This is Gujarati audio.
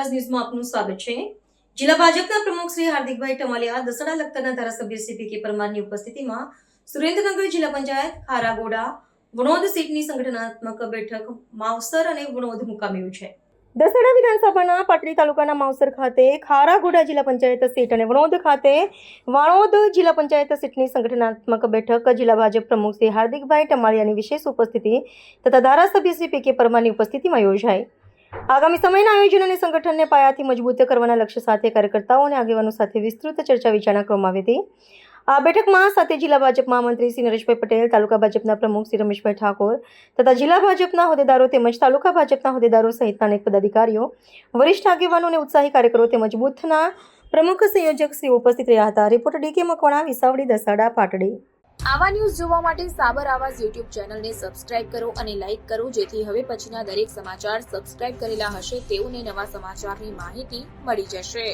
આવાજ ન્યૂઝમાં આપનું સ્વાગત છે। જિલ્લા ભાજપના પ્રમુખ શ્રી હાર્દિકભાઈ ટમાલિયા, દસડા લખતરના ધારાસભ્ય શ્રી પી કે પરમારની ઉપસ્થિતિમાં સુરેન્દ્રનગર જિલ્લા પંચાયત ખારાગોડા વણોદ સીટની સંગઠનાત્મક બેઠક માવસર અને વણોદ મુકામે યોજાઈ છે। દસડા વિધાનસભાના પાટડી તાલુકાના માવસર ખાતે ખારાગોડા જિલ્લા પંચાયત સીટ અને વણોદ ખાતે વાણોદ જિલ્લા પંચાયત સીટની સંગઠનાત્મક બેઠક જિલ્લા ભાજપ પ્રમુખ શ્રી હાર્દિકભાઈ ટમાલિયાની વિશેષ ઉપસ્થિતિ તથા ધારાસભ્ય શ્રી પી કે પરમારની ઉપસ્થિતિમાં યોજાઈ। આગામી સમયના આયોજન અને સંગઠનને પાયાથી મજબૂત કરવાના લક્ષ્ય સાથે કાર્યકર્તાઓ અને આગેવાનો સાથે વિસ્તૃત ચર્ચા વિચારણા કરવામાં આવી હતી। આ બેઠકમાં સાથે જિલ્લા ભાજપ મહામંત્રી શ્રી નરેશભાઈ પટેલ, તાલુકા ભાજપના પ્રમુખ શ્રી રમેશભાઈ ઠાકોર તથા જિલ્લા ભાજપના હોદ્દેદારો તેમજ તાલુકા ભાજપના હોદ્દેદારો સહિતના અનેક પદાધિકારીઓ, વરિષ્ઠ આગેવાનો અને ઉત્સાહી કાર્યકરો તેમજ બૂથના પ્રમુખ સંયોજક શ્રી ઉપસ્થિત રહ્યા હતા। રિપોર્ટર ડી.કે. મકવાણા, વિસાવડી, દસાડા, પાટડી। આવા ન્યૂઝ જોવા માટે સાબર આવાજ યુટ્યુબ ચેનલને સબસ્ક્રાઇબ કરો અને લાઇક કરો, જેથી હવે પછીના દરેક સમાચાર સબસ્ક્રાઇબ કરેલા હશે તેઓને નવા સમાચારની માહિતી મળી જશે।